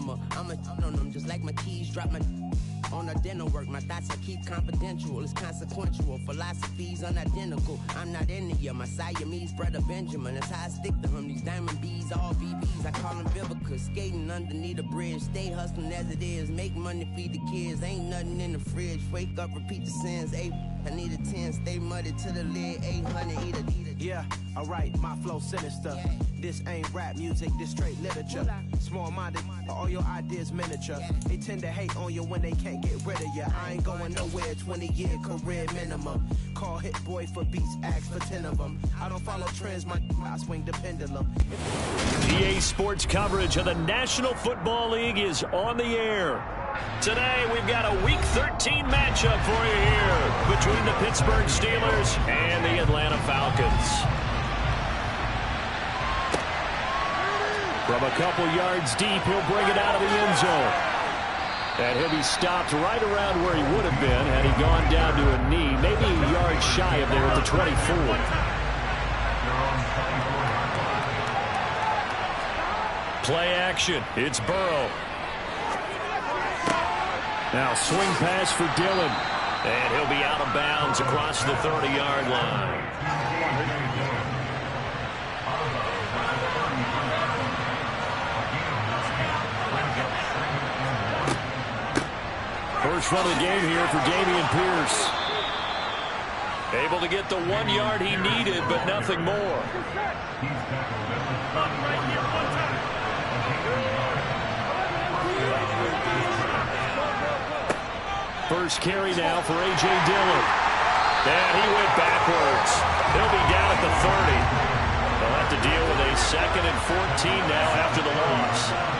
cinema. I'm a on them just like my keys drop my on the dinner work. My thoughts I keep confidential. It's consequential. Philosophies unidentical. I'm not India. My Siamese brother Benjamin. That's how I stick to him. These diamond bees, all VVs. I call them Vivica. Skating underneath a bridge. Stay hustling as it is. Make money, feed the kids. Ain't nothing in the fridge. Wake up, repeat the sins. I need a 10. Stay muddy to the lid. 800. Eat a. Yeah, alright, my flow sinister. Yeah. This ain't rap music, this straight literature. Small-minded, all your ideas miniature. Yeah. They tend to hate on you when they can't get rid of you. I ain't going nowhere, 20-year career minimum. Call Hit Boy for beats, ask for 10 of them. I don't follow trends, I swing the pendulum. EA Sports coverage of the National Football League is on the air. Today, we've got a Week 13 matchup for you here between the Pittsburgh Steelers and the Atlanta Falcons. From a couple yards deep, he'll bring it out of the end zone. And he'll be stopped right around where he would have been had he gone down to a knee, maybe a yard shy of there at the 24. Play action. It's Burrow. Now swing pass for Dillon. And he'll be out of bounds across the 30-yard line. First run of the game here for Dameon Pierce. Able to get the 1 yard he needed, but nothing more. First carry now for A.J. Dillon. And he went backwards. He'll be down at the 30. They'll have to deal with a 2nd and 14 now after the loss.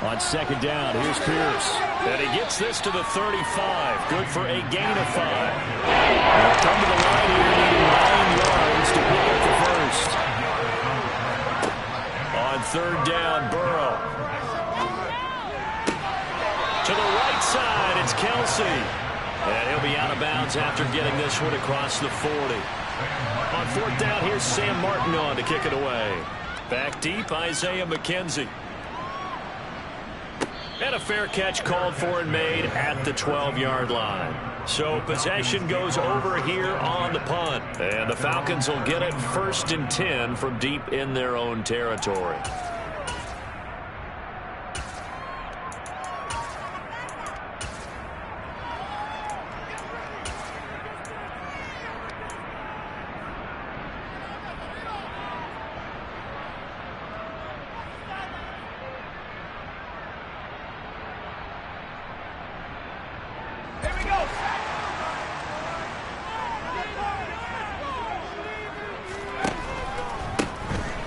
On 2nd down, here's Pierce. And he gets this to the 35. Good for a gain of 5. They'll come to the line here, needing 9 yards to pick up the first. On 3rd down, Burrow. To the right side, it's Kelsey. And he'll be out of bounds after getting this one across the 40. On 4th down, here's Sam Martin on to kick it away. Back deep, Isaiah McKenzie. And a fair catch called for and made at the 12-yard line. So possession goes over here on the punt. And the Falcons will get it 1st and 10 from deep in their own territory.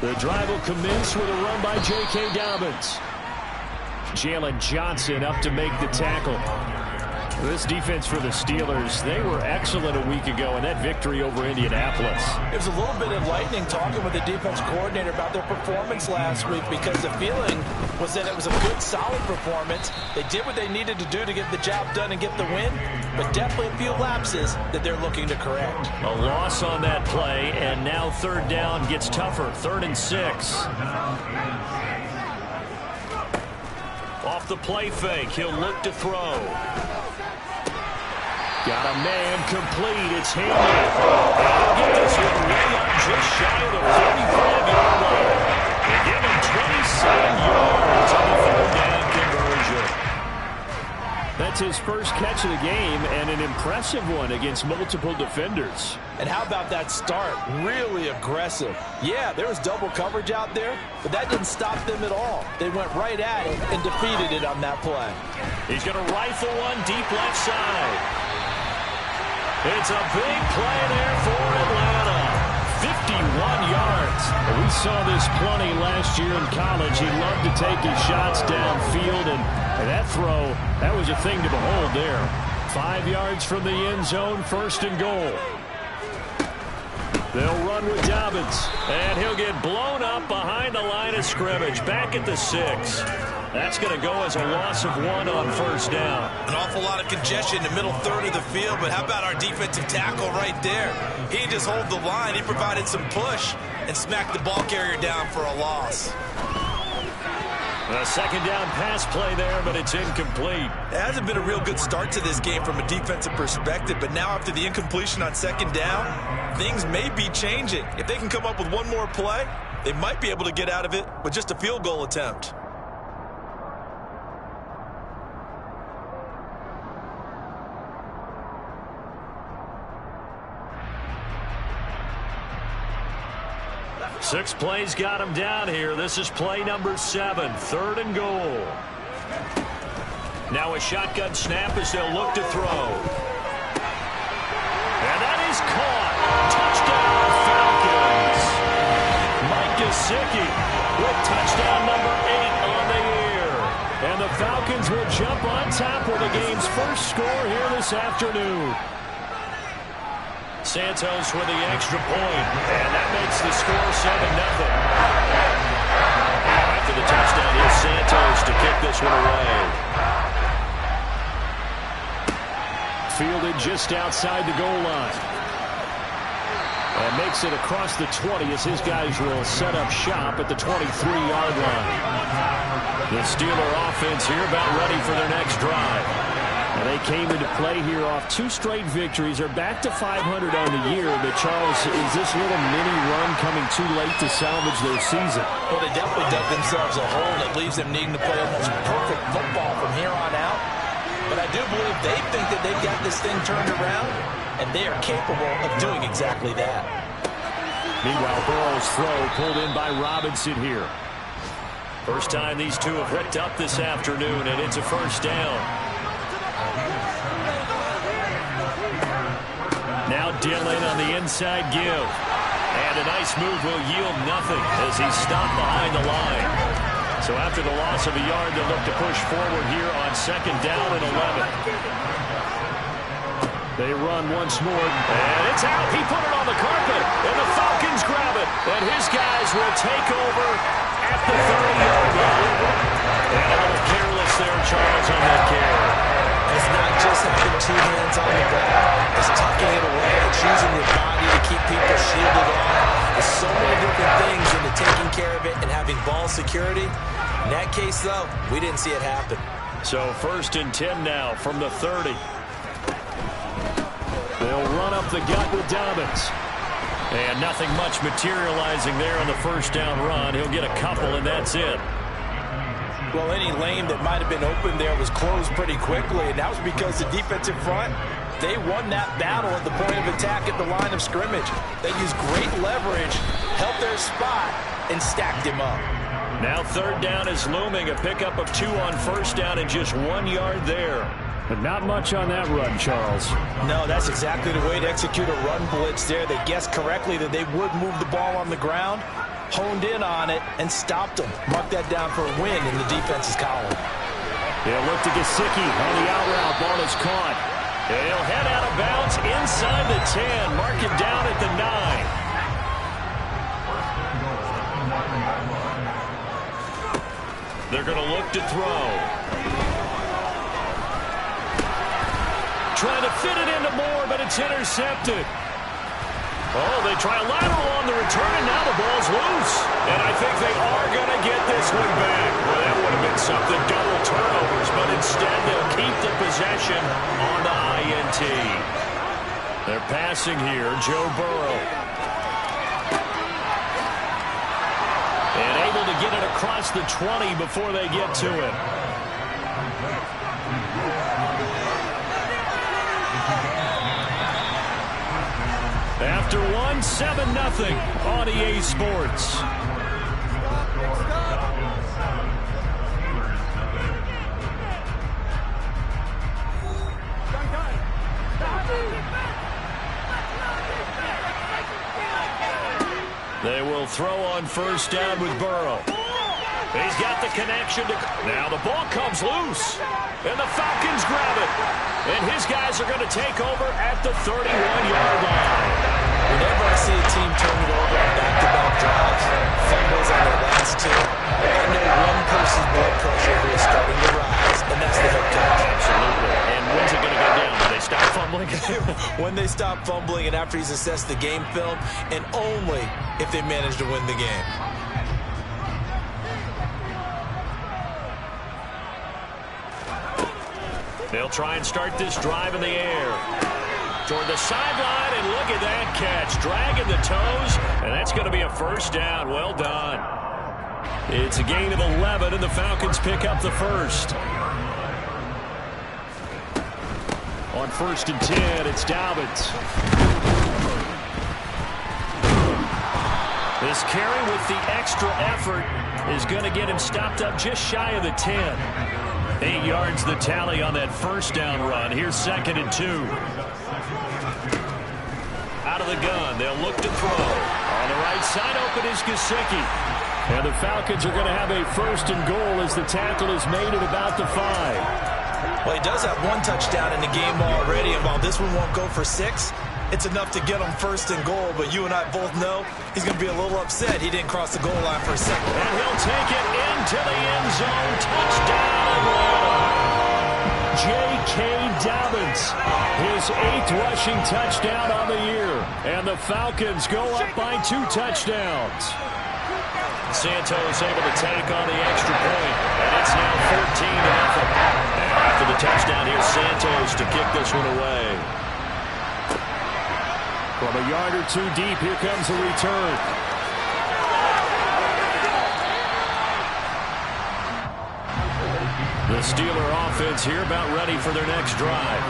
The drive will commence with a run by J.K. Dobbins. Jalen Johnson up to make the tackle. This defense for the Steelers, they were excellent a week ago in that victory over Indianapolis. It was a little bit enlightening talking with the defense coordinator about their performance last week, because the feeling was that it was a good, solid performance. They did what they needed to do to get the job done and get the win, but definitely a few lapses that they're looking to correct. A loss on that play, and now 3rd down gets tougher. 3rd and 6. Off the play fake, he'll look to throw. Got a man complete. It's Henry. And he'll get this one way up just shy of the 35-yard line. They give him 27 yards on the 3rd down conversion. That's his first catch of the game, and an impressive one against multiple defenders. And how about that start? Really aggressive. Yeah, there was double coverage out there, but that didn't stop them at all. They went right at it and defeated it on that play. He's going to rifle one deep left side. It's a big play there for Atlanta. 51 yards. We saw this plenty last year in college. He loved to take his shots downfield, and that throw, that was a thing to behold there. 5 yards from the end zone, 1st and goal. They'll run with Dobbins, and he'll get blown up behind the line of scrimmage, back at the 6. That's going to go as a loss of 1 on 1st down. An awful lot of congestion in the middle 3rd of the field, but how about our defensive tackle right there? He didn't just hold the line. He provided some push and smacked the ball carrier down for a loss. A second down pass play there, but it's incomplete. It hasn't been a real good start to this game from a defensive perspective, but now after the incompletion on second down, things may be changing. If they can come up with one more play, they might be able to get out of it with just a field goal attempt. Six plays got him down here. This is play number 7, 3rd and goal. Now a shotgun snap as they'll look to throw. And that is caught. Touchdown, Falcons. Mike Gesicki with touchdown number 8 on the year. And the Falcons will jump on top with the game's first score here this afternoon. Santos with the extra point, and that makes the score 7-0. After the touchdown, here's Santos to kick this one away. Fielded just outside the goal line. And makes it across the 20 as his guys will set up shop at the 23-yard line. The Steeler offense here about ready for their next drive. And they came into play here off 2 straight victories. They're back to 500 on the year. But, Charles, is this little mini run coming too late to salvage their season? Well, they definitely dug themselves a hole that leaves them needing to play almost perfect football from here on out. But I do believe they think that they've got this thing turned around, and they are capable of doing exactly that. Meanwhile, Burrow's throw pulled in by Robinson here. First time these two have hooked up this afternoon, and it's a first down. Now Dillon on the inside give. And a nice move will yield nothing as he's stopped behind the line. So after the loss of a yard, they'll look to push forward here on second down and 11. They run once more. And it's out. He put it on the carpet. And the Falcons grab it. And his guys will take over at the 30-yard line. And a little careless there, Charles, on that carry. It's not just having 2 hands on the ball. It's tucking it away. It's using your body to keep people shielded on. There's so many different things into taking care of it and having ball security. In that case, though, we didn't see it happen. So 1st and 10 now from the 30. They'll run up the gut with Dobbins. And nothing much materializing there on the first down run. He'll get a couple, and that's it. Well, any lane that might have been open there was closed pretty quickly, and that was because the defensive front, they won that battle at the point of attack at the line of scrimmage. They used great leverage, held their spot, and stacked him up. Now 3rd down is looming. A pickup of 2 on first down and just 1 yard there. But not much on that run, Charles. No, that's exactly the way to execute a run blitz there. They guessed correctly that they would move the ball on the ground, honed in on it, and stopped them. Mark that down for a win in the defense's column. They'll look to Gesicki on the out route. Ball is caught. He'll head out of bounds inside the 10. Mark it down at the 9. They're going to look to throw. Trying to fit it into Moore, but it's intercepted. Oh, they try a lateral on the return, and now the ball's loose. And I think they are going to get this one back. Well, that would have been something, double turnovers, but instead they'll keep the possession on the INT. They're passing here, Joe Burrow. And able to get it across the 20 before they get to it. After 1-7-0 on EA Sports. They will throw on first down with Burrow. He's got the connection to... Now the ball comes loose. And the Falcons grab it. And his guys are going to take over at the 31-yard line. Whenever I see a team turn it over on back-to-back drives, fumbles on their last 2, I know one person's blood pressure here is starting to rise, and that's the head coach. Absolutely. And when's it going to go down? When they stop fumbling? When they stop fumbling and after he's assessed the game film, and only if they manage to win the game. They'll try and start this drive in the air. Toward the sideline, and look at that catch. Dragging the toes, and that's going to be a first down. Well done. It's a gain of 11, and the Falcons pick up the first. On 1st and 10, it's Dobbins. This carry with the extra effort is going to get him stopped up just shy of the 10. 8 yards the tally on that first down run. Here's 2nd and 2. Out of the gun, they'll look to throw. On the right side, open is Gesicki. And the Falcons are going to have a 1st and goal as the tackle is made at about the 5. Well, he does have 1 touchdown in the game already, and while this one won't go for 6, it's enough to get him 1st and goal. But you and I both know he's going to be a little upset he didn't cross the goal line for a second. And he'll take it into the end zone. Touchdown, Atlanta. J.K. Dobbins, his 8th rushing touchdown on the year. And the Falcons go up by 2 touchdowns. Santos able to tack on the extra point. And it's now 14-0. And after the touchdown, here's Santos to kick this one away. From a yard or 2 deep, here comes a return. The Steeler offense here about ready for their next drive.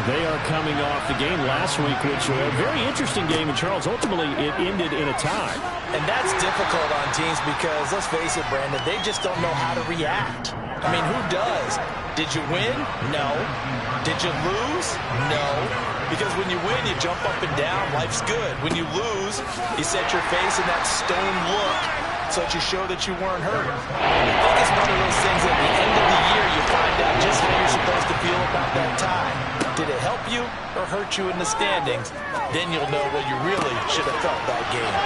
They are coming off the game last week, which was a very interesting game. And, Charles, ultimately it ended in a tie. And that's difficult on teams because, let's face it, Brandon, they just don't know how to react. I mean, who does? Did you win? No. Did you lose? No. Because when you win, you jump up and down. Life's good. When you lose, you set your face in that stone look so that you show that you weren't hurt. I think it's one of those things at the end of the year you find out just how you're supposed to feel about that tie. Did it help you or hurt you in the standings? Then you'll know what you really should have felt that game.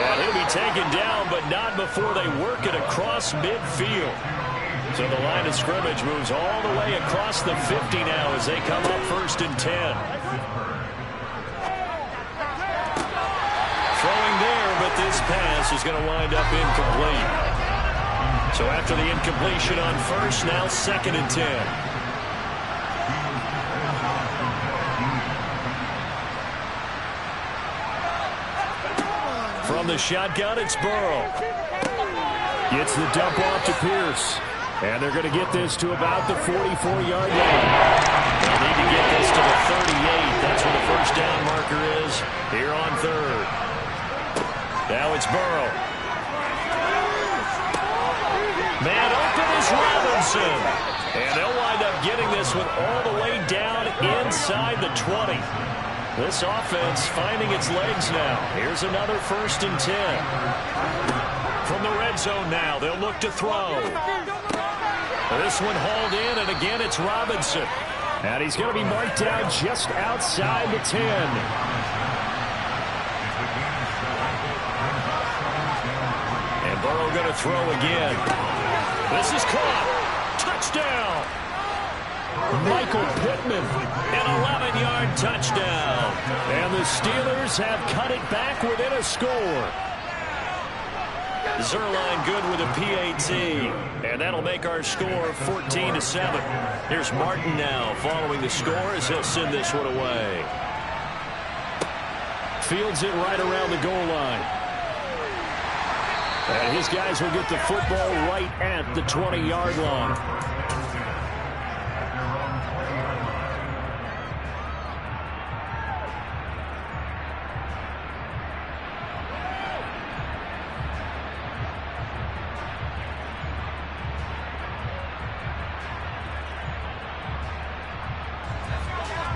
And he'll be taken down, but not before they work it across midfield. So the line of scrimmage moves all the way across the 50 now as they come up 1st and 10. Throwing there, but this pass is going to wind up incomplete. So after the incompletion on 1st, now 2nd and 10. From the shotgun, it's Burrow. Gets the dump off to Pierce. And they're going to get this to about the 44-yard line. They'll need to get this to the 38. That's where the first down marker is here on 3rd. Now it's Burrow. Man open is Robinson. And they'll wind up getting this one all the way down inside the 20. This offense finding its legs now. Here's another 1st and 10. From the red zone now, they'll look to throw. This one hauled in, and again it's Robinson. And he's going to be marked down just outside the 10. And Burrow going to throw again. This is caught. Touchdown. Michael Pittman, an 11-yard touchdown. And the Steelers have cut it back within a score. Zerline good with a PAT, and that'll make our score 14-7. Here's Martin now following the score as he'll send this one away. Fields it right around the goal line. And his guys will get the football right at the 20-yard line.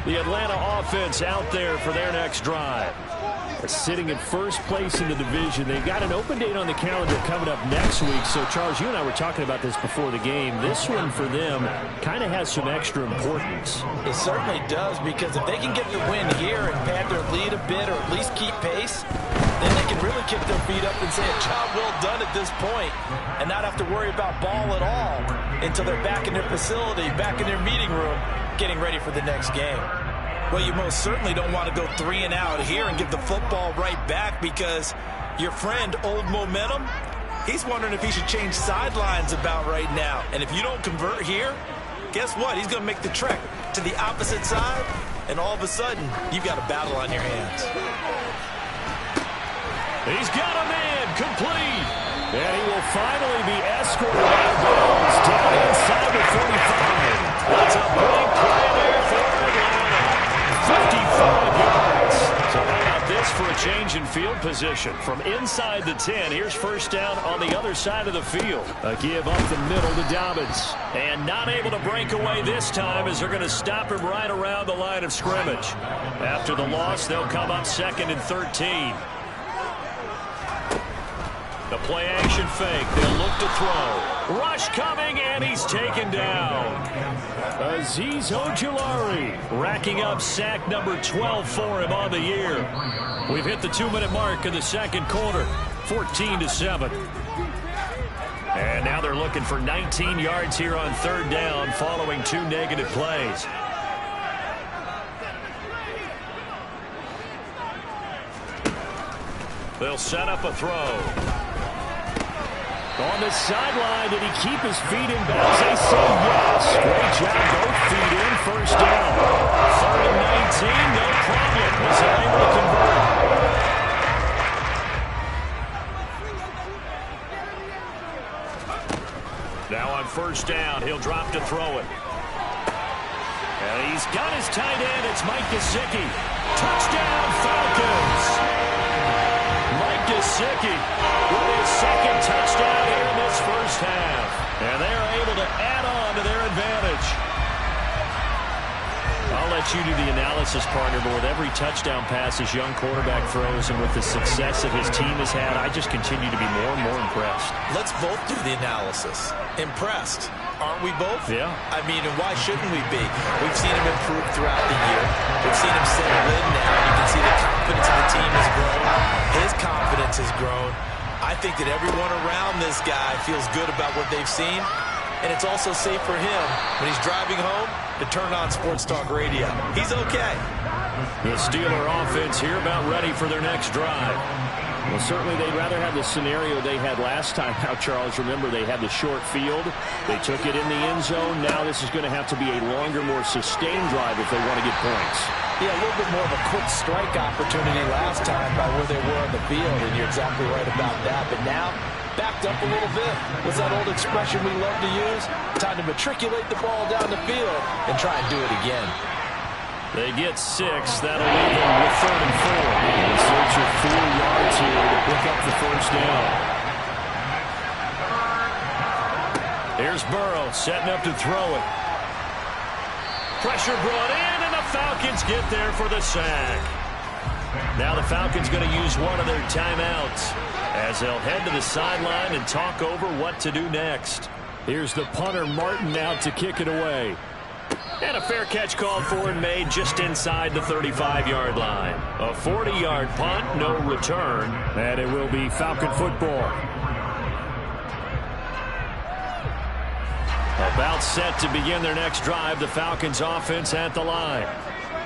The Atlanta offense out there for their next drive. They're sitting in 1st place in the division. They've got an open date on the calendar coming up next week. So, Charles, you and I were talking about this before the game. This one for them kind of has some extra importance. It certainly does, because if they can get the win here and pad their lead a bit or at least keep pace, then they can really kick their feet up and say a job well done at this point and not have to worry about ball at all until they're back in their facility, back in their meeting room, getting ready for the next game. Well, you most certainly don't want to go 3 and out here and give the football right back, because your friend, Old Momentum, he's wondering if he should change sidelines about right now. And if you don't convert here, guess what? He's going to make the trek to the opposite side, and all of a sudden, you've got a battle on your hands. He's got a man complete. And he will finally be escorted out of bounds down inside the 45. That's a big play there for Atlanta. 55 yards. So how about this for a change in field position? From inside the 10, here's first down on the other side of the field. A give up the middle to Dobbins. And not able to break away this time as they're going to stop him right around the line of scrimmage. After the loss, they'll come up 2nd and 13. The play action fake. They'll look to throw. Rush coming, and he's taken down. Azeez Ojulari racking up sack number 12 for him on the year. We've hit the 2-minute mark in the second quarter. 14-7. And now they're looking for 19 yards here on third down following 2 negative plays. They'll set up a throw. On the sideline, did he keep his feet in bounds? They say yes. Great job, both feet in, first down. 3rd and 19, no problem. Was able to convert. Now on first down, he'll drop to throw it. And he's got his tight end. It's Mike Gesicki. Touchdown, Falcons. Mike Gesicki with his second touchdown here in this first half. And they are able to add on to their advantage. I'll let you do the analysis, partner, but with every touchdown pass his young quarterback throws and with the success that his team has had, I just continue to be more and more impressed. Let's both do the analysis. Impressed. Aren't we both? Yeah. I mean, and why shouldn't we be? We've seen him improve throughout the year. We've seen him settle in now. You can see the confidence of the team has grown. His confidence has grown. I think that everyone around this guy feels good about what they've seen. And it's also safe for him when he's driving home to turn on Sports Talk Radio. He's okay. The Steeler offense here about ready for their next drive. Well, certainly they'd rather have the scenario they had last time. Now, Charles, remember they had the short field. They took it in the end zone. Now this is going to have to be a longer, more sustained drive if they want to get points. Yeah, a little bit more of a quick strike opportunity last time by where they were on the field, and you're exactly right about that. But now, backed up a little bit. What's that old expression we love to use? Time to matriculate the ball down the field and try and do it again. They get 6. That'll leave them with 3rd and 4. In search of 4 yards here to pick up the first down. Here's Burrow setting up to throw it. Pressure brought in, and the Falcons get there for the sack. Now the Falcons going to use one of their timeouts as they'll head to the sideline and talk over what to do next. Here's the punter, Martin, out to kick it away. And a fair catch called for and made just inside the 35-yard line. A 40-yard punt, no return, and it will be Falcon football. About set to begin their next drive, the Falcons offense at the line.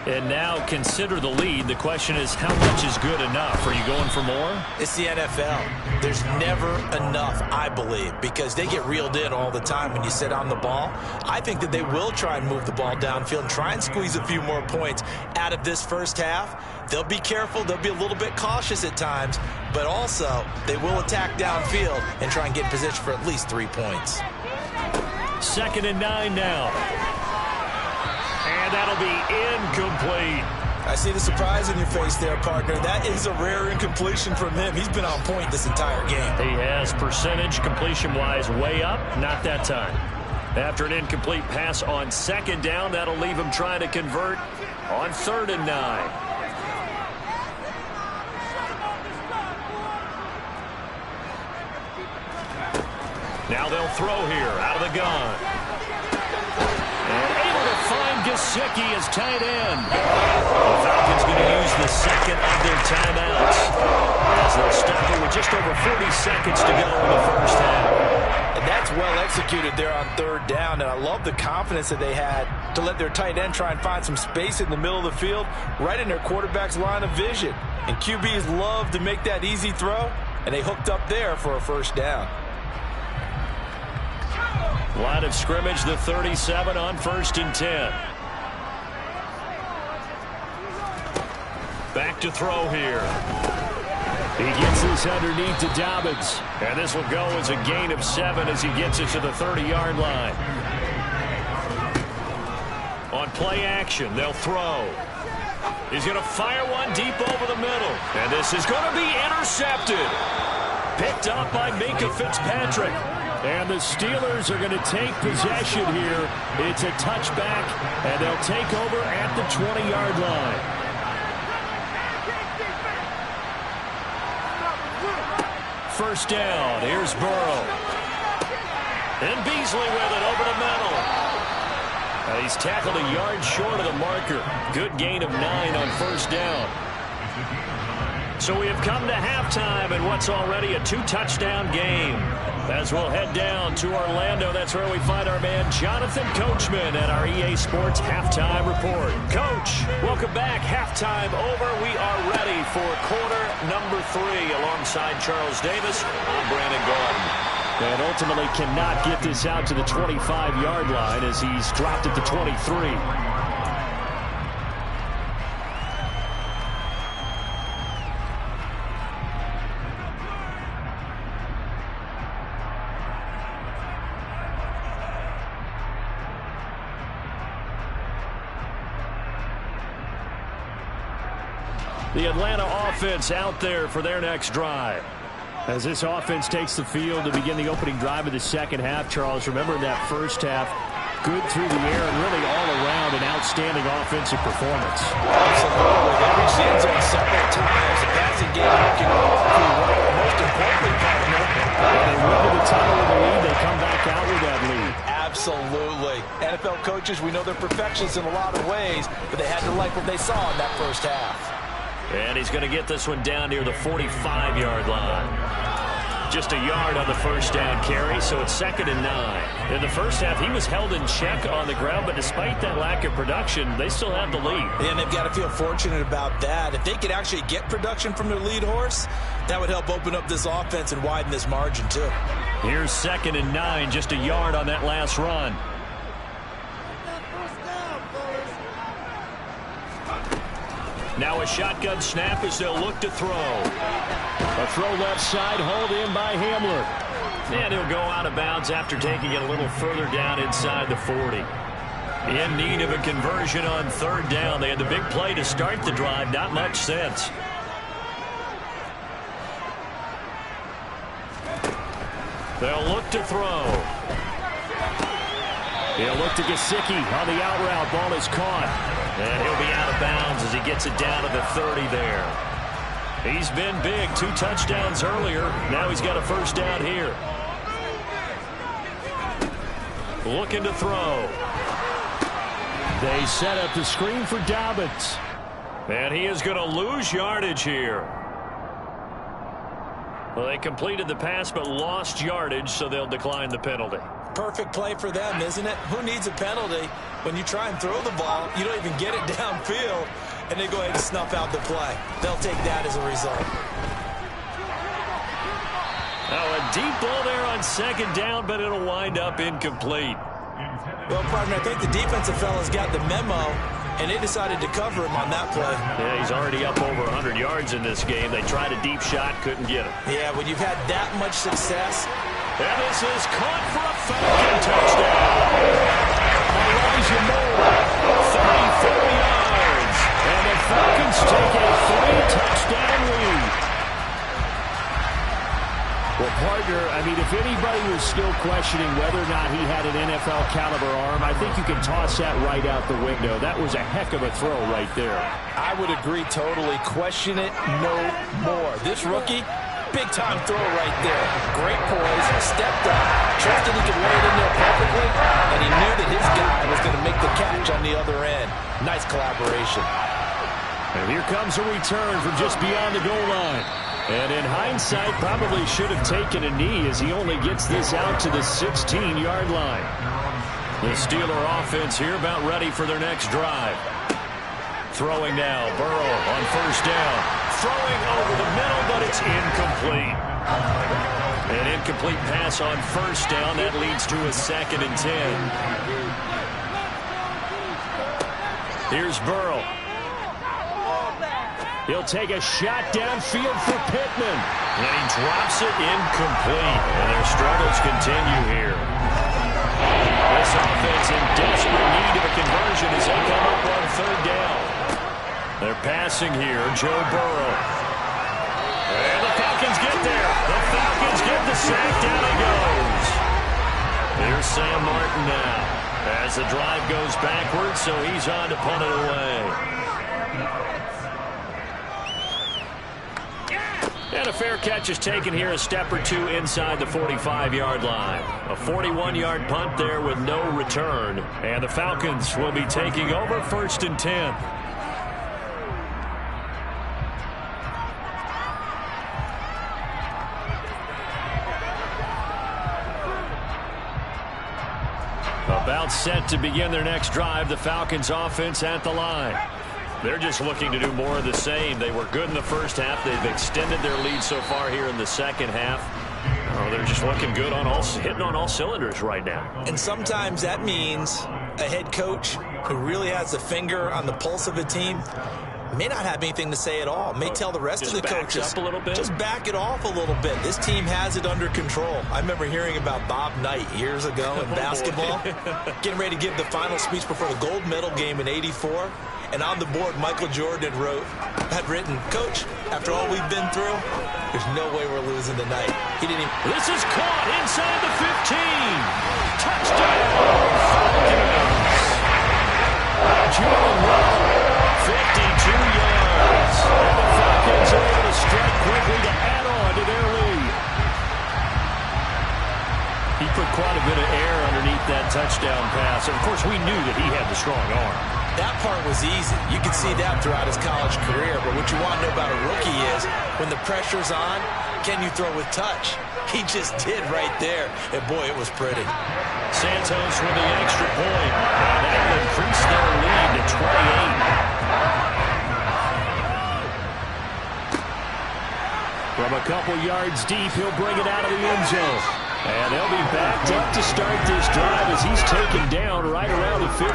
And now consider the lead. The question is, how much is good enough? Are you going for more? It's the NFL. There's never enough, I believe, because they get reeled in all the time when you sit on the ball. I think that they will try and move the ball downfield and try and squeeze a few more points out of this first half. They'll be careful. They'll be a little bit cautious at times, but also they will attack downfield and try and get in position for at least 3 points. 2nd and 9 now. And that'll be incomplete. I see the surprise in your face there, partner. That is a rare incompletion from him. He's been on point this entire game. He has percentage completion-wise way up. Not that time. After an incomplete pass on 2nd down, that'll leave him trying to convert on 3rd and 9. Now they'll throw here out of the gun. And able to find Gesicki as tight end. The Falcons going to use the second of their timeouts as they'll stop it with just over 40 seconds to go in the first half. And that's well executed there on 3rd down. And I love the confidence that they had to let their tight end try and find some space in the middle of the field, right in their quarterback's line of vision. And QBs love to make that easy throw, and they hooked up there for a first down. Line of scrimmage, the 37 on 1st and 10. Back to throw here. He gets this underneath to Dobbins. And this will go as a gain of 7 as he gets it to the 30-yard line. On play action, they'll throw. He's going to fire one deep over the middle. And this is going to be intercepted. Picked up by Minkah Fitzpatrick. And the Steelers are going to take possession here. It's a touchback, and they'll take over at the 20-yard line. First down. Here's Burrow. And Beasley with it over the middle. He's tackled a yard short of the marker. Good gain of 9 on first down. So we have come to halftime in what's already a 2-touchdown game. As we'll head down to Orlando, that's where we find our man Jonathan Coachman at our EA Sports Halftime Report. Coach, welcome back. Halftime over. We are ready for quarter number 3. Alongside Charles Davis, I'm Brandon Gordon. And ultimately cannot get this out to the 25-yard line as he's dropped at the 23. The Atlanta offense out there for their next drive. As this offense takes the field to begin the opening drive of the second half, Charles, remember in that first half, good through the air and really all around an outstanding offensive performance. Absolutely. They reached the end zone several times. The passing game looking pretty well. Most importantly, partner, when they win to the title of the lead, they come back out with that lead. Absolutely. NFL coaches, we know they're perfectionists in a lot of ways, but they had to like what they saw in that first half. And he's going to get this one down near the 45-yard line. Just a yard on the first down carry, so it's 2nd and 9. In the first half, he was held in check on the ground, but despite that lack of production, they still have the lead. And they've got to feel fortunate about that. If they could actually get production from their lead horse, that would help open up this offense and widen this margin, too. Here's 2nd and 9, just a yard on that last run. Now a shotgun snap as they'll look to throw. A throw left side, hauled in by Hamler. And he'll go out of bounds after taking it a little further down inside the 40. In need of a conversion on 3rd down. They had the big play to start the drive. Not much sense. They'll look to throw. He'll look to Gesicki on the out route. Ball is caught. And he'll be out of bounds as he gets it down to the 30 there. He's been big. 2 touchdowns earlier. Now he's got a first down here. Looking to throw. They set up the screen for Dobbins. And he is going to lose yardage here. Well, they completed the pass but lost yardage, so they'll decline the penalty. Perfect play for them, isn't it? Who needs a penalty when you try and throw the ball, you don't even get it downfield, and they go ahead and snuff out the play. They'll take that as a result. Oh, a deep ball there on 2nd down, but it'll wind up incomplete. Well, partner, I think the defensive fellas got the memo, and they decided to cover him on that play. Yeah, he's already up over 100 yards in this game. They tried a deep shot, couldn't get him. Yeah, when you've had that much success. And this is caught for a Falcon touchdown. Elijah Moore, 34 yards. And the Falcons take a 3-touchdown lead. Well, partner, I mean, if anybody was still questioning whether or not he had an NFL caliber arm, I think you can toss that right out the window. That was a heck of a throw right there. I would agree totally. Question it no more. This rookie, big-time throw right there. Great poise, stepped up, trusted he could lay it in there perfectly, and he knew that his guy was going to make the catch on the other end. Nice collaboration. And here comes a return from just beyond the goal line. And in hindsight, probably should have taken a knee as he only gets this out to the 16-yard line. The Steeler offense here about ready for their next drive. Throwing now, Burrow on 1st down. Throwing over the middle, but it's incomplete. An incomplete pass on first down. That leads to a 2nd and 10. Here's Burrow. He'll take a shot downfield for Pittman. And he drops it incomplete. And their struggles continue here. This offense in desperate need of a conversion as they come up on 3rd down. They're passing here. Joe Burrow. And the Falcons get there. The Falcons get the sack. Down he goes. Here's Sam Martin now. As the drive goes backwards, so he's on to punt it away. And a fair catch is taken here, a step or two inside the 45-yard line. A 41-yard punt there with no return. And the Falcons will be taking over 1st and 10. About set to begin their next drive, the Falcons offense at the line. They're just looking to do more of the same. They were good in the first half. They've extended their lead so far here in the second half. Oh, they're just looking good on hitting on all cylinders right now. And sometimes that means a head coach who really has a finger on the pulse of a team may not have anything to say at all. May tell the rest of the coaches, up a little bit. Just back it off a little bit. This team has it under control. I remember hearing about Bob Knight years ago in basketball, getting ready to give the final speech before the gold medal game in '84. And on the board, Michael Jordan had written, "Coach, after all we've been through, there's no way we're losing tonight." He didn't even. This is caught inside the 15. Touchdown, Falcons. Julian Waddle, 52 yards. And the Falcons are able to strike quickly to add on to their lead. He put quite a bit of air underneath that touchdown pass. And of course, we knew that he had the strong arm. That part was easy. You could see that throughout his college career. But what you want to know about a rookie is when the pressure's on, can you throw with touch? He just did right there. And, boy, it was pretty. Santos with the extra point. And that will increase their lead to 28. From a couple yards deep, he'll bring it out of the end zone. And they'll be backed up to start this drive as he's taken down right around the 15.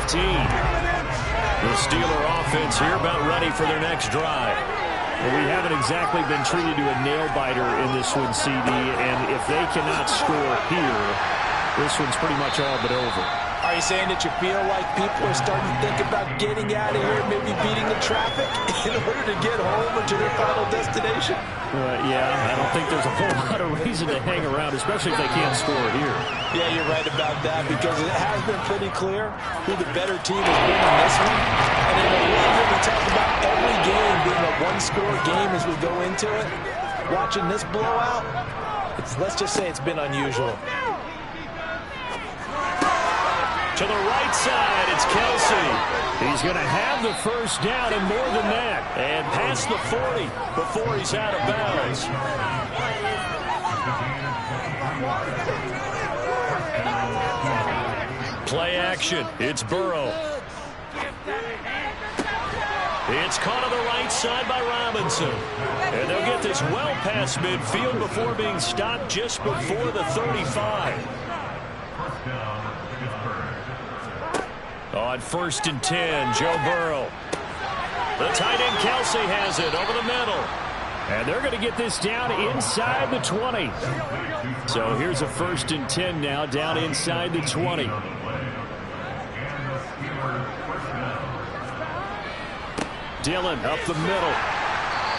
The Steeler offense here about ready for their next drive. Well, we haven't exactly been treated to a nail-biter in this one, CD, and if they cannot score here, this one's pretty much all but over. Are you saying that you feel like people are starting to think about getting out of here, maybe beating the traffic in order to get home or to their final destination? Yeah, I don't think there's a whole lot of reason to hang around, especially if they can't score here. Yeah, you're right about that because it has been pretty clear who the better team has been in this one. And in a world where we talk about every game being a one-score game as we go into it, watching this blowout, let's just say it's been unusual. To the right side, it's Kelsey. He's going to have the first down and more than that. And past the 40 before he's out of bounds. Play action. It's Burrow. It's caught on the right side by Robinson. And they'll get this well past midfield before being stopped just before the 35. On 1st and 10, Joe Burrow. The tight end Kelsey has it over the middle. And they're going to get this down inside the 20. So here's a 1st and 10 now down inside the 20. Dillon up the middle.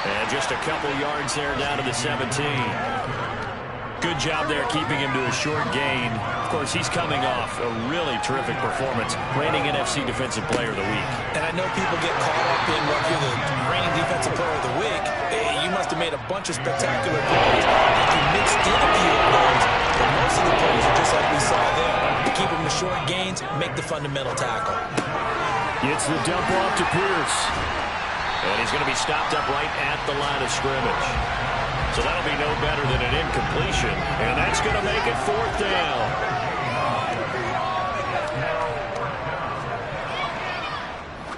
And just a couple yards there down to the 17. Good job there keeping him to a short gain. Of course, he's coming off a really terrific performance, reigning NFC Defensive Player of the Week. And I know people get caught up in what you're the reigning Defensive Player of the Week. You must have made a bunch of spectacular plays. You mixed in a few of those, but most of the plays are just like we saw there. Keep them to short gains, make the fundamental tackle. Gets the dump off to Pierce. And he's going to be stopped up right at the line of scrimmage. So that'll be no better than an incompletion. And that's going to make it 4th down.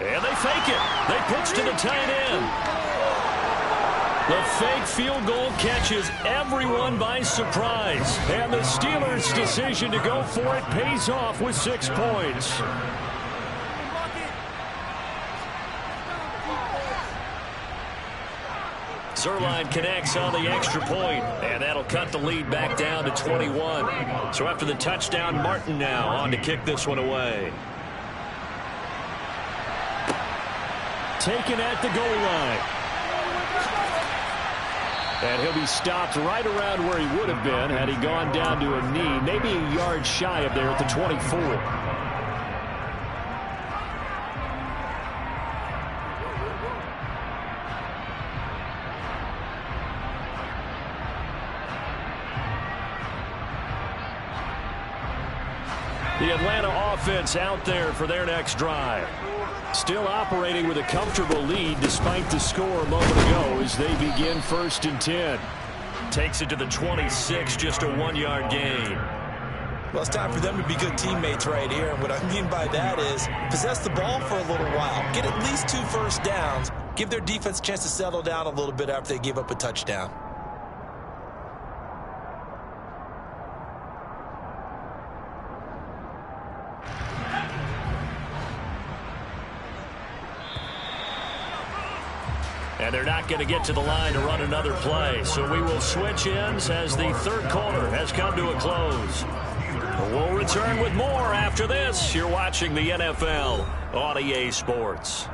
And they fake it. They pitch to the tight end. The fake field goal catches everyone by surprise. And the Steelers' decision to go for it pays off with 6 points. Zerline connects on the extra point, and that'll cut the lead back down to 21. So after the touchdown, Martin now on to kick this one away. Taken at the goal line. And he'll be stopped right around where he would have been had he gone down to a knee, maybe a yard shy of there at the 24. The Atlanta offense out there for their next drive. Still operating with a comfortable lead despite the score a moment ago as they begin 1st and 10. Takes it to the 26, just a 1-yard gain. Well, it's time for them to be good teammates right here. And what I mean by that is possess the ball for a little while. Get at least 2 first downs. Give their defense a chance to settle down a little bit after they give up a touchdown. And they're not going to get to the line to run another play. So we will switch ends as the 3rd quarter has come to a close. We'll return with more after this. You're watching the NFL on EA Sports.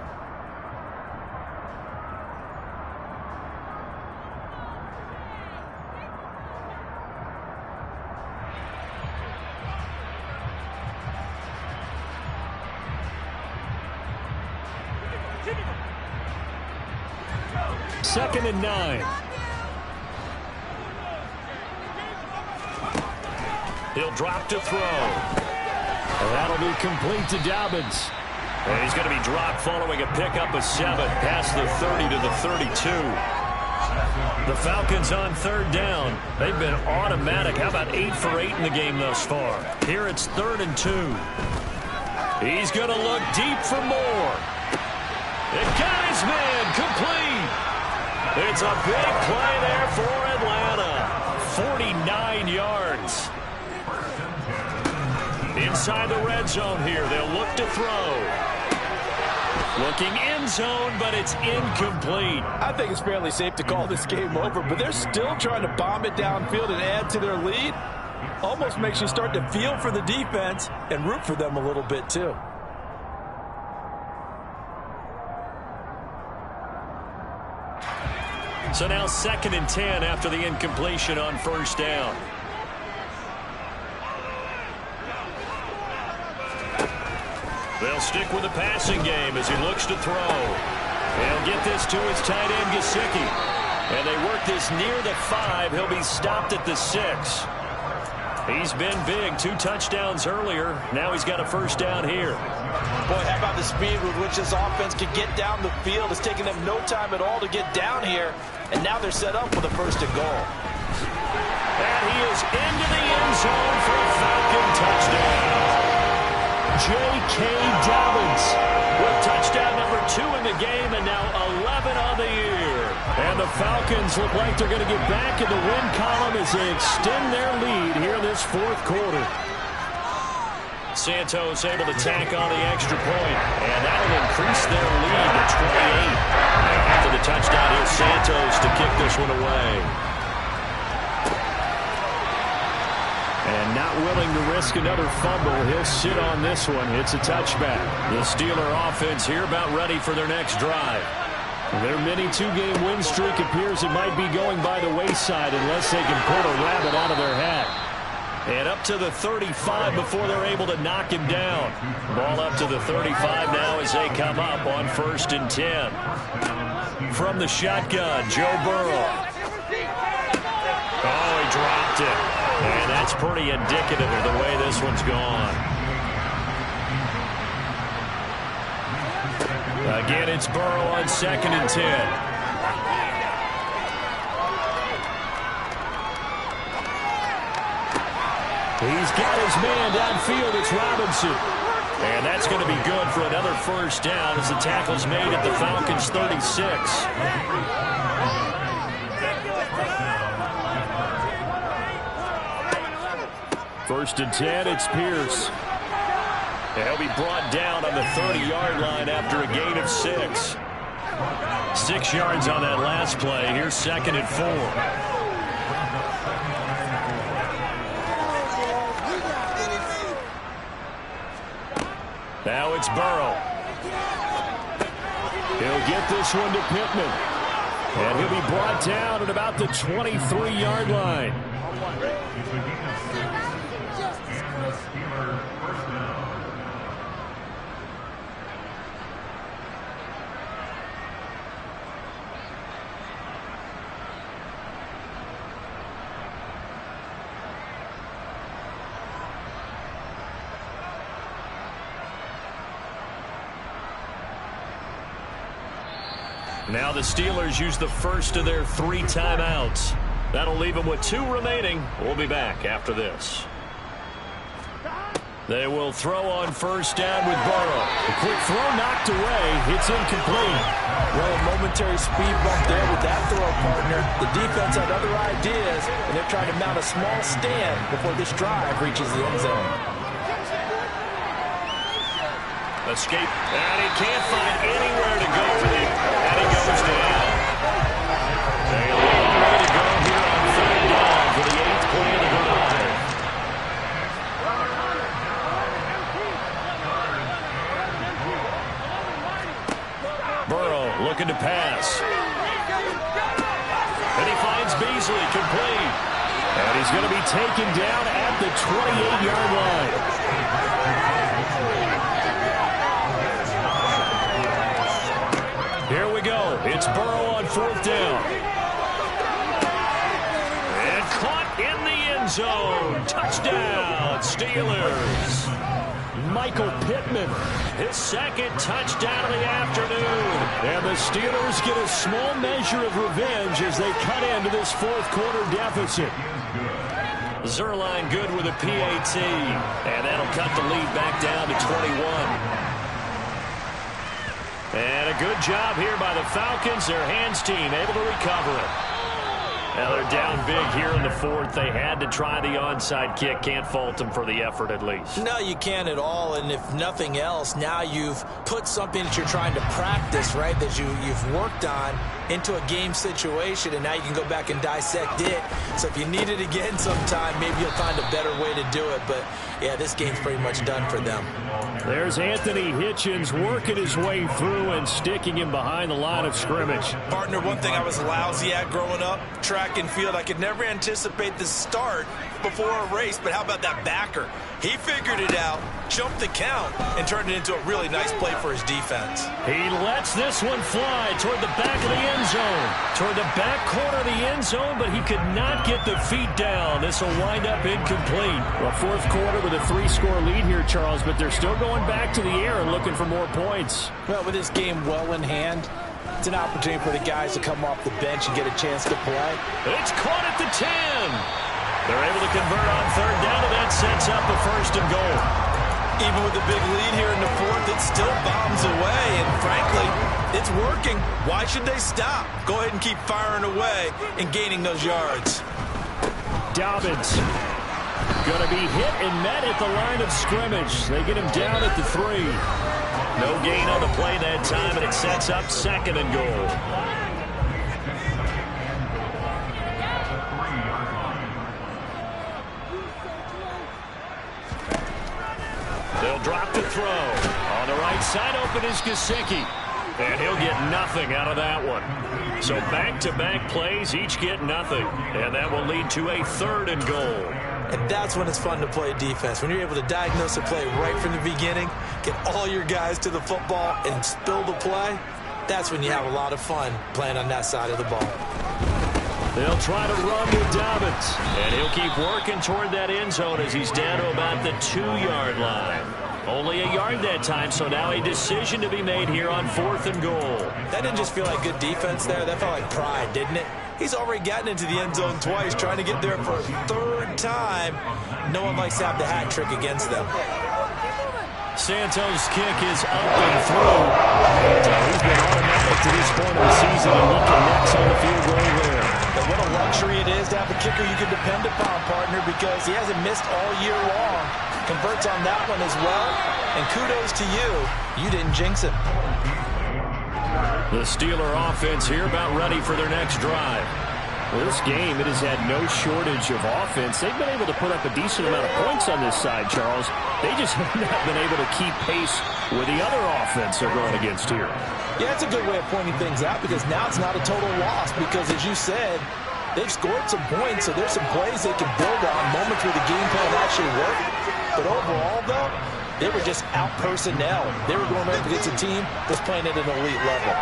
Second and 9. He'll drop to throw. And that'll be complete to Dobbins. And he's going to be dropped following a pickup of 7 past the 30 to the 32. The Falcons on 3rd down. They've been automatic. How about 8 for 8 in the game thus far? Here it's 3rd and 2. He's going to look deep for more. It got his man complete. It's a big play there for Atlanta. 49 yards. Inside the red zone here. They'll look to throw. Looking end zone, but it's incomplete. I think it's fairly safe to call this game over, but they're still trying to bomb it downfield and add to their lead. Almost makes you start to feel for the defense and root for them a little bit too. So now 2nd and 10 after the incompletion on 1st down. They'll stick with the passing game as he looks to throw. He'll get this to his tight end, Gesicki. And they work this near the 5. He'll be stopped at the 6. He's been big. 2 touchdowns earlier. Now he's got a 1st down here. Boy, how about the speed with which this offense can get down the field? It's taken them no time at all to get down here. And now they're set up for the 1st and goal. And he is into the end zone for a Falcon touchdown. J.K. Dobbins with touchdown number 2 in the game and now 11 on the year. And the Falcons look like they're going to get back in the win column as they extend their lead here in this 4th quarter. Santos able to tack on the extra point, and that'll increase their lead to 28. After the touchdown, here's Santos to kick this one away. And not willing to risk another fumble, he'll sit on this one. It's a touchback. The Steeler offense here about ready for their next drive. Their mini 2-game win streak appears it might be going by the wayside unless they can pull a rabbit out of their hat. And up to the 35 before they're able to knock him down. Ball up to the 35 now as they come up on 1st and 10. From the shotgun, Joe Burrow. Oh, he dropped it. And that's pretty indicative of the way this one's gone. Again, it's Burrow on 2nd and 10. He's got his man downfield. It's Robinson. And that's going to be good for another 1st down as the tackle's made at the Falcons' 36. First and 10, it's Pierce. And he'll be brought down on the 30-yard line after a gain of 6. 6 yards on that last play. Here's 2nd and 4. Now it's Burrow. He'll get this one to Pittman. And he'll be brought down at about the 23-yard line. Now the Steelers use the first of their 3 timeouts. That'll leave them with 2 remaining. We'll be back after this. They will throw on first down with Burrow. The quick throw knocked away. It's incomplete. Well, a momentary speed bump there with that throw, partner. The defense had other ideas, and they're trying to mount a small stand before this drive reaches the end zone. Escape, and he can't find anywhere to go with it, and he goes down. A long way to go here on 3rd down for the 8th play of the drive. Burrow looking to pass. And he finds Beasley complete. And he's going to be taken down at the 28-yard line. Here we go. It's Burrow on 4th down. And caught in the end zone. Touchdown, Steelers. Michael Pittman, his 2nd touchdown of the afternoon. And the Steelers get a small measure of revenge as they cut into this 4th quarter deficit. Zerline good with a PAT. And that'll cut the lead back down to 21. And a good job here by the Falcons. Their hands team able to recover it. Now they're down big here in the 4th. They had to try the onside kick. Can't fault them for the effort at least. No, you can't at all. And if nothing else, now you've put something that you're trying to practice, right, that you've worked on into a game situation, and now you can go back and dissect it. So if you need it again sometime, maybe you'll find a better way to do it. But, yeah, this game's pretty much done for them. There's Anthony Hitchens working his way through and sticking him behind the line of scrimmage. Partner, one thing I was lousy at growing up, track and field, I could never anticipate the start before a race, but how about that backer? He figured it out, jumped the count, and turned it into a really nice play for his defense. He lets this one fly toward the back of the end zone, toward the back corner of the end zone, but he could not get the feet down. This will wind up incomplete. Well, 4th quarter with a 3-score lead here, Charles, but they're still going back to the air and looking for more points. Well, with this game well in hand, it's an opportunity for the guys to come off the bench and get a chance to play. It's caught at the 10. They're able to convert on 3rd down, and that sets up a 1st and goal. Even with the big lead here in the 4th, it still bombs away, and frankly, it's working. Why should they stop? Go ahead and keep firing away and gaining those yards. Dobbins going to be hit and met at the line of scrimmage. They get him down at the 3. No gain on the play that time, and it sets up 2nd and goal. They'll drop the throw. On the right side, open is Gesicki. And he'll get nothing out of that one. So back-to-back plays, each get nothing. And that will lead to a 3rd and goal. And that's when it's fun to play defense. When you're able to diagnose a play right from the beginning, get all your guys to the football and spill the play, that's when you have a lot of fun playing on that side of the ball. They'll try to run with Dobbins. And he'll keep working toward that end zone as he's down to about the 2-yard line. Only a yard that time, so now a decision to be made here on 4th and goal. That didn't just feel like good defense there. That felt like pride, didn't it? He's already gotten into the end zone twice, trying to get there for a 3rd time. No one likes to have the hat trick against them. Santos' kick is up and through. And he's been automatic to this point of the season, and he connects on the field goal there. And what a luxury it is to have a kicker you can depend upon, partner, because he hasn't missed all year long. Converts on that one as well. And kudos to you. You didn't jinx it. The Steeler offense here about ready for their next drive. Well, this game, it has had no shortage of offense. They've been able to put up a decent amount of points on this side, Charles. They just have not been able to keep pace with the other offense they're going against here. Yeah, it's a good way of pointing things out because now it's not a total loss because, as you said, they've scored some points, so there's some plays they can build on, moments where the game plan actually worked. But overall, though, they were just out personnel. They were going up against a team that's playing at an elite level.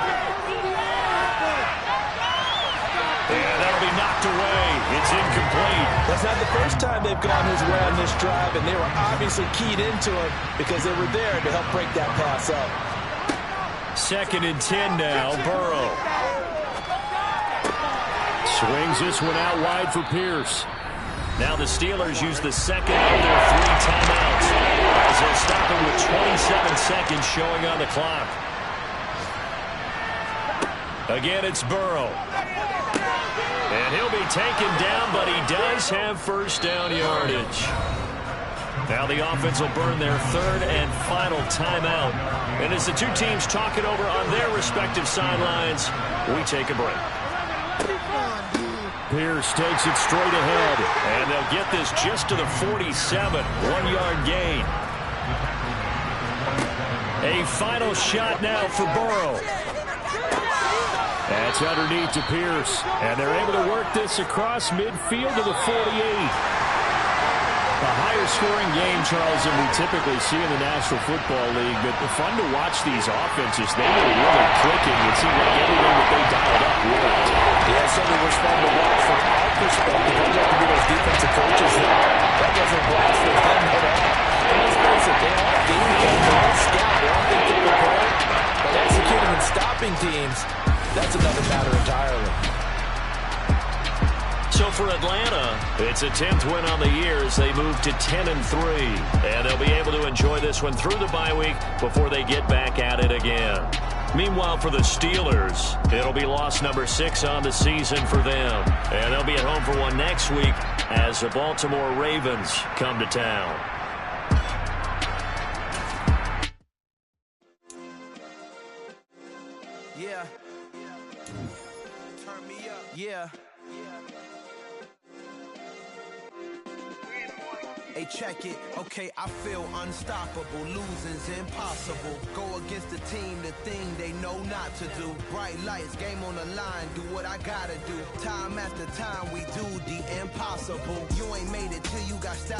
And that'll be knocked away. It's incomplete. That's not the first time they've gone his way on this drive, and they were obviously keyed into it because they were there to help break that pass up. 2nd and 10 now, Burrow. Swings this one out wide for Pierce. Now the Steelers use the second of their 3 timeouts as they'll stop it with 27 seconds showing on the clock. Again, it's Burrow. And he'll be taken down, but he does have first down yardage. Now the offense will burn their 3rd and final timeout. And as the two teams talk it over on their respective sidelines, we take a break. Pierce takes it straight ahead, and they'll get this just to the 47, 1-yard gain. A final shot now for Burrow. That's underneath to Pierce, and they're able to work this across midfield to the 48. A higher-scoring game, Charles, than we typically see in the National Football League, but fun to watch these offenses. They were really clicking. It seemed like everything that they dialed up worked. Yeah, certainly was fun to watch from our perspective. I'd like to be those defensive coaches that doesn't blast for them at all. And let's face it, they all game plan, they all scout, they all think they're prepared, but executing and stopping teams, that's another matter entirely. So for Atlanta, it's a 10th win on the year as they move to 10-3. And they'll be able to enjoy this one through the bye week before they get back at it again. Meanwhile, for the Steelers, it'll be loss number 6 on the season for them. And they'll be at home for one next week as the Baltimore Ravens come to town. Yeah. Turn me up. Yeah. Hey, check it. Okay, I feel unstoppable. Losing's impossible. Go against the team, the thing they know not to do. Bright lights, game on the line. Do what I gotta do. Time after time, we do the impossible. You ain't made it till you got stopped.